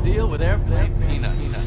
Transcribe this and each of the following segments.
deal with airplane peanuts.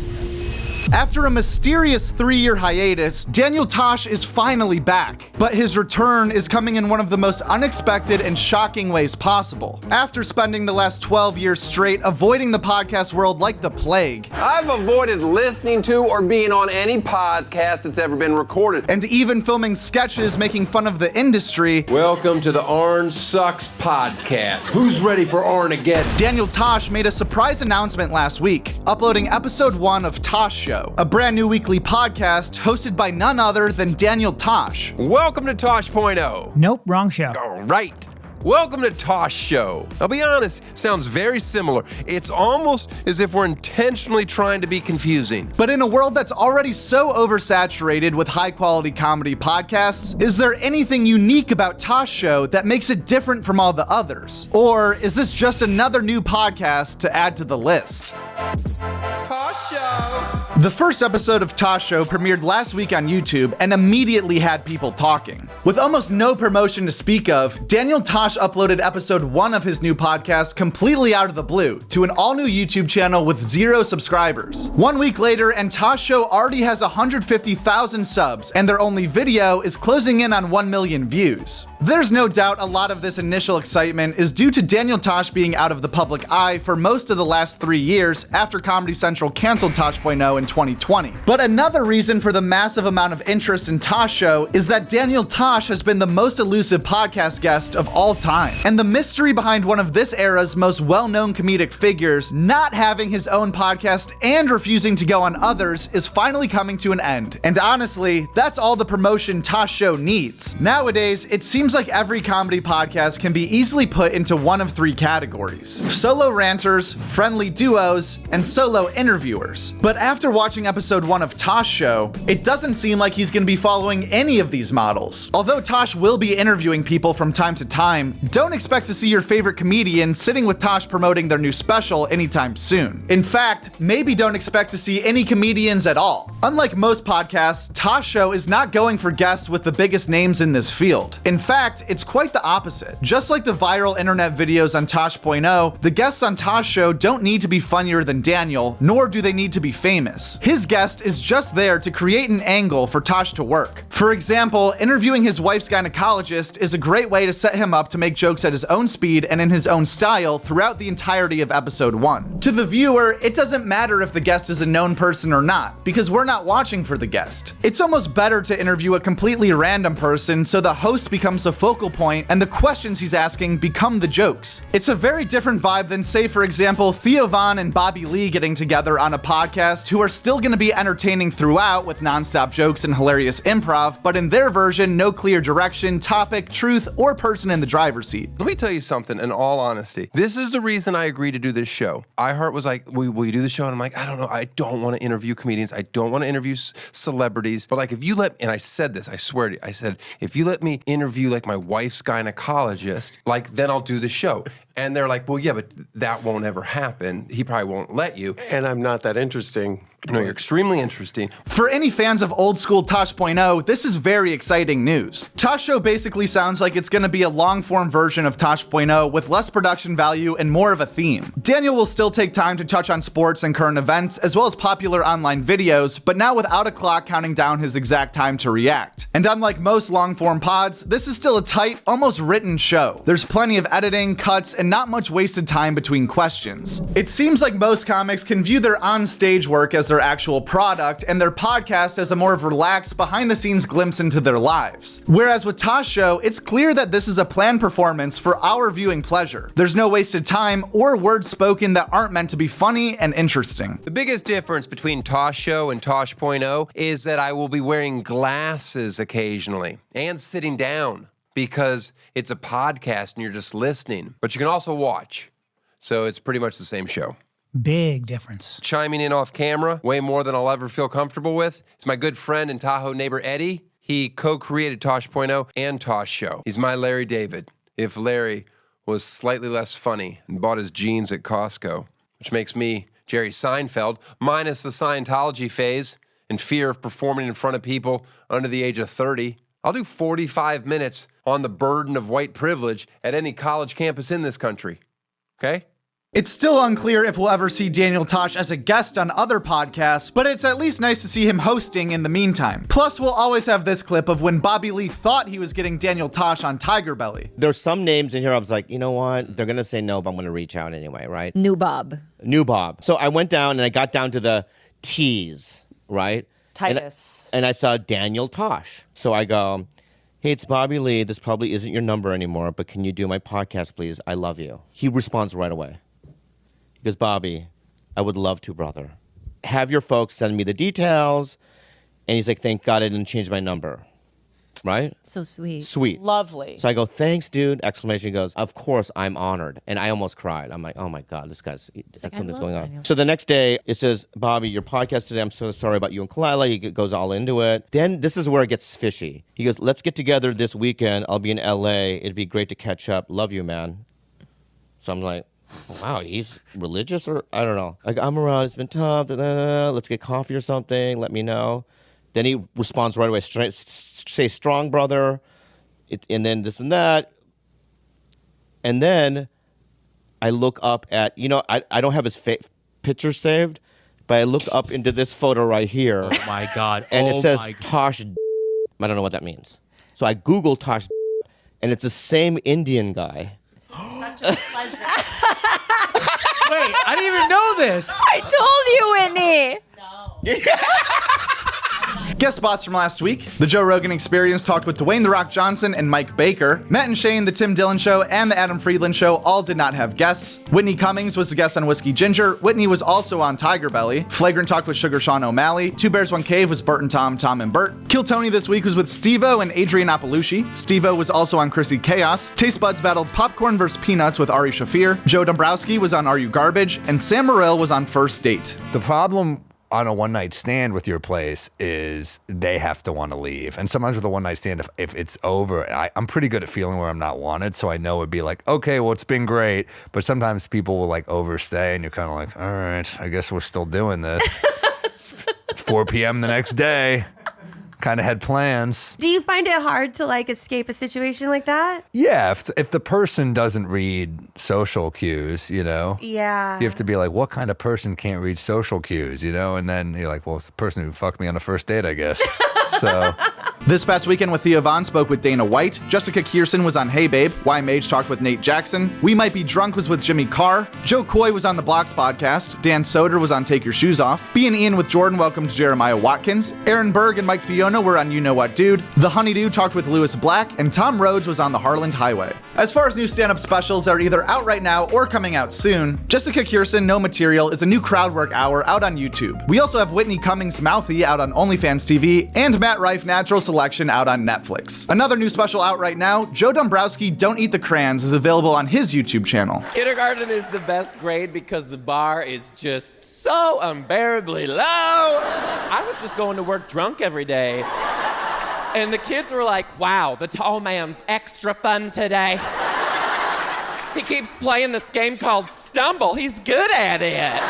After a mysterious 3-year hiatus, Daniel Tosh is finally back, but his return is coming in one of the most unexpected and shocking ways possible. After spending the last 12 years straight avoiding the podcast world like the plague, I've avoided listening to or being on any podcast that's ever been recorded. and even filming sketches making fun of the industry, Welcome to the Arn Sucks podcast. Who's ready for Armageddon? Daniel Tosh made a surprise announcement last week, uploading episode 1 of Tosh Show, a brand new weekly podcast hosted by none other than Daniel Tosh. Welcome to tosh.o. Nope, wrong show. All right. Welcome to Tosh Show. I'll be honest, sounds very similar. It's almost as if we're intentionally trying to be confusing. But in a world that's already so oversaturated with high-quality comedy podcasts, is there anything unique about Tosh Show that makes it different from all the others? Or is this just another new podcast to add to the list? Tosh Show. The first episode of Tosh Show premiered last week on YouTube and immediately had people talking. With almost no promotion to speak of, Daniel Tosh uploaded episode 1 of his new podcast completely out of the blue to an all-new YouTube channel with 0 subscribers. 1 week later, and Tosh Show already has 150,000 subs, and their only video is closing in on 1 million views. There's no doubt a lot of this initial excitement is due to Daniel Tosh being out of the public eye for most of the last 3 years after Comedy Central canceled Tosh.0 in 2020. But another reason for the massive amount of interest in Tosh Show is that Daniel Tosh has been the most elusive podcast guest of all time. And the mystery behind one of this era's most well-known comedic figures not having his own podcast and refusing to go on others is finally coming to an end. And honestly, that's all the promotion Tosh Show needs. Nowadays, it seems like every comedy podcast can be easily put into one of 3 categories: solo ranters, friendly duos, and solo interviewers. But after watching episode 1 of Tosh Show, it doesn't seem like he's going to be following any of these models. Although Tosh will be interviewing people from time to time, don't expect to see your favorite comedian sitting with Tosh promoting their new special anytime soon. In fact, maybe don't expect to see any comedians at all. Unlike most podcasts, Tosh Show is not going for guests with the biggest names in this field. In fact, it's quite the opposite. Just like the viral internet videos on Tosh.0, the guests on Tosh Show don't need to be funnier than Daniel, nor do they need to be famous. His guest is just there to create an angle for Tosh to work. For example, interviewing his wife's gynecologist is a great way to set him up to make jokes at his own speed and in his own style throughout the entirety of episode 1. To the viewer, it doesn't matter if the guest is a known person or not, because we're not watching for the guest. It's almost better to interview a completely random person so the host becomes the focal point and the questions he's asking become the jokes. It's a very different vibe than, say, for example, Theo Von and Bobby Lee getting together on a podcast, who are still going to be entertaining throughout with nonstop jokes and hilarious improv, but in their version, no clear direction, topic, truth, or person in the driver's seat. Let me tell you something, in all honesty. This is the reason I agreed to do this show. iHeart was like, will you do the show? And I'm like, I don't know. I don't want to interview comedians. I don't want to interview celebrities. But like, if you let, and I said this, I swear to you, I said, if you let me interview like my wife's gynecologist, like then I'll do the show. And they're like, well, yeah, but that won't ever happen. He probably won't let you. And I'm not that interesting. No, you're extremely interesting. For any fans of old school Tosh.0, this is very exciting news. Tosh Show basically sounds like it's going to be a long-form version of Tosh.0 with less production value and more of a theme. Daniel will still take time to touch on sports and current events, as well as popular online videos, but now without a clock counting down his exact time to react. And unlike most long-form pods, this is still a tight, almost written show. There's plenty of editing, cuts, and not much wasted time between questions. It seems like most comics can view their on-stage work as their actual product and their podcast as a more relaxed, behind-the-scenes glimpse into their lives. Whereas with Tosh Show, it's clear that this is a planned performance for our viewing pleasure. There's no wasted time or words spoken that aren't meant to be funny and interesting. The biggest difference between Tosh Show and Tosh.0 is that I will be wearing glasses occasionally and sitting down, because it's a podcast and you're just listening, but you can also watch. So it's pretty much the same show. Big difference. Chiming in off camera, way more than I'll ever feel comfortable with, is my good friend and Tahoe neighbor Eddie. He co-created Tosh.0 and Tosh Show. He's my Larry David, if Larry was slightly less funny and bought his jeans at Costco, which makes me Jerry Seinfeld, minus the Scientology phase and fear of performing in front of people under the age of 30. I'll do 45 minutes on the burden of white privilege at any college campus in this country, okay? It's still unclear if we'll ever see Daniel Tosh as a guest on other podcasts, but it's at least nice to see him hosting in the meantime. Plus, we'll always have this clip of when Bobby Lee thought he was getting Daniel Tosh on Tiger Belly. There's some names in here I was like, you know what? They're going to say no, but I'm going to reach out anyway, right? New Bob. So I went down and I got down to the T's, right? Titus. And I saw Daniel Tosh. So I go, hey, it's Bobby Lee. This probably isn't your number anymore, but can you do my podcast, please? I love you. He responds right away. He goes, Bobby, I would love to, brother. Have your folks send me the details. And he's like, thank God I didn't change my number. Right? So sweet. Sweet. Lovely. So I go, thanks, dude. Exclamation. He goes, of course, I'm honored. And I almost cried. I'm like, oh my God, this guy's, that's something's going on. Daniel. So the next day, it says, Bobby, your podcast today, I'm so sorry about you and Kalila. He goes all into it. Then this is where it gets fishy. He goes, let's get together this weekend. I'll be in LA. It'd be great to catch up. Love you, man. So I'm like, wow, he's religious or I don't know. Like, I'm around. It's been tough. Let's get coffee or something. Let me know. Then he responds right away. Say strong, brother. And then this and that. And then I look up at, I don't have his picture saved, but I look up into this photo right here. Oh my God. And it says Tosh. I don't know what that means. So I Google Tosh, and it's the same Indian guy. Wait, I didn't even know this. I told you, Whitney. Guest spots from last week. The Joe Rogan Experience talked with Dwayne "The Rock" Johnson and Mike Baker. Matt and Shane, The Tim Dillon Show, and The Adam Friedland Show all did not have guests. Whitney Cummings was the guest on Whiskey Ginger. Whitney was also on Tiger Belly. Flagrant talked with Sugar Sean O'Malley. Two Bears, One Cave was Bert and Tom, Tom and Bert. Kill Tony this week was with Steve-O and Adrian Appalucci. Steve-O was also on Chrissy Chaos. Taste Buds battled Popcorn vs. Peanuts with Ari Shafir. Joe Dombrowski was on Are You Garbage? And Sam Morril was on First Date. The problem on a one-night stand with your place is they have to want to leave. And sometimes with a one-night stand, if it's over, I'm pretty good at feeling where I'm not wanted, so I know it'd be like, okay, well, it's been great. But sometimes people will like overstay, and you're kind of like, all right, I guess we're still doing this. It's 4 p.m. the next day. Kind of had plans. Do you find it hard to like escape a situation like that? Yeah, if the person doesn't read social cues, Yeah. you have to be like, what kind of person can't read social cues, And then you're like, well, it's the person who fucked me on the first date, I guess. So This past weekend with Theo Von spoke with Dana White. Jessica Kierson was on Hey Babe. Why Mage talked with Nate Jackson. We Might Be Drunk was with Jimmy Carr. Joe Coy was on the Blocks podcast. Dan Soder was on Take Your Shoes Off. B and Ian with Jordan welcomed Jeremiah Watkins. Aaron Berg and Mike Fiona were on You Know What Dude. The Honeydew talked with Lewis Black, and Tom Rhodes was on the Harland Highway. As far as new stand-up specials that are either out right now or coming out soon, Jessica Kierson, No Material is a new crowdwork hour out on YouTube. We also have Whitney Cummings Mouthy out on OnlyFans TV, and Matt Rife Natural Selection out on Netflix. Another new special out right now, Joe Dombrowski Don't Eat the Crayons is available on his YouTube channel. Kindergarten is the best grade because the bar is just so unbearably low. I was just going to work drunk every day. And the kids were like, wow, the tall man's extra fun today. He keeps playing this game called Stumble. He's good at it.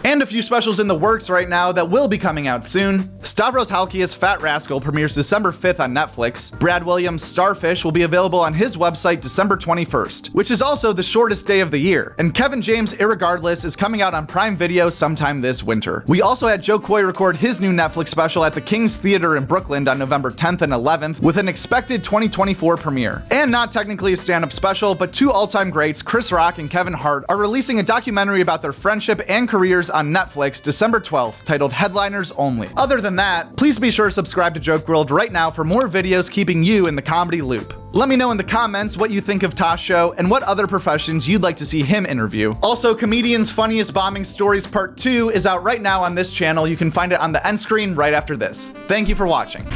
And a few specials in the works right now that will be coming out soon. Stavros Halkias' Fat Rascal premieres December 5th on Netflix. Brad Williams' Starfish will be available on his website December 21st, which is also the shortest day of the year. And Kevin James' Irregardless is coming out on Prime Video sometime this winter. We also had Joe Coy record his new Netflix special at the King's Theater in Brooklyn on November 10th and 11th with an expected 2024 premiere. And not technically a stand-up special, but two all-time greats, Chris Rock and Kevin Hart, are releasing a documentary about their friendship and careers on Netflix December 12th, titled Headliners Only. Other than that, please be sure to subscribe to Joke World right now for more videos keeping you in the comedy loop. Let me know in the comments what you think of Tosh.o and what other professions you'd like to see him interview. Also, Comedian's Funniest Bombing Stories Part 2 is out right now on this channel. You can find it on the end screen right after this. Thank you for watching.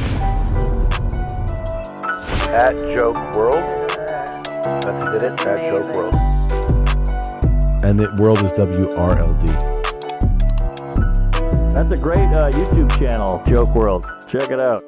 At Joke World. That's it, at Joke World. And the world is WRLD. That's a great YouTube channel, Joke World. Check it out.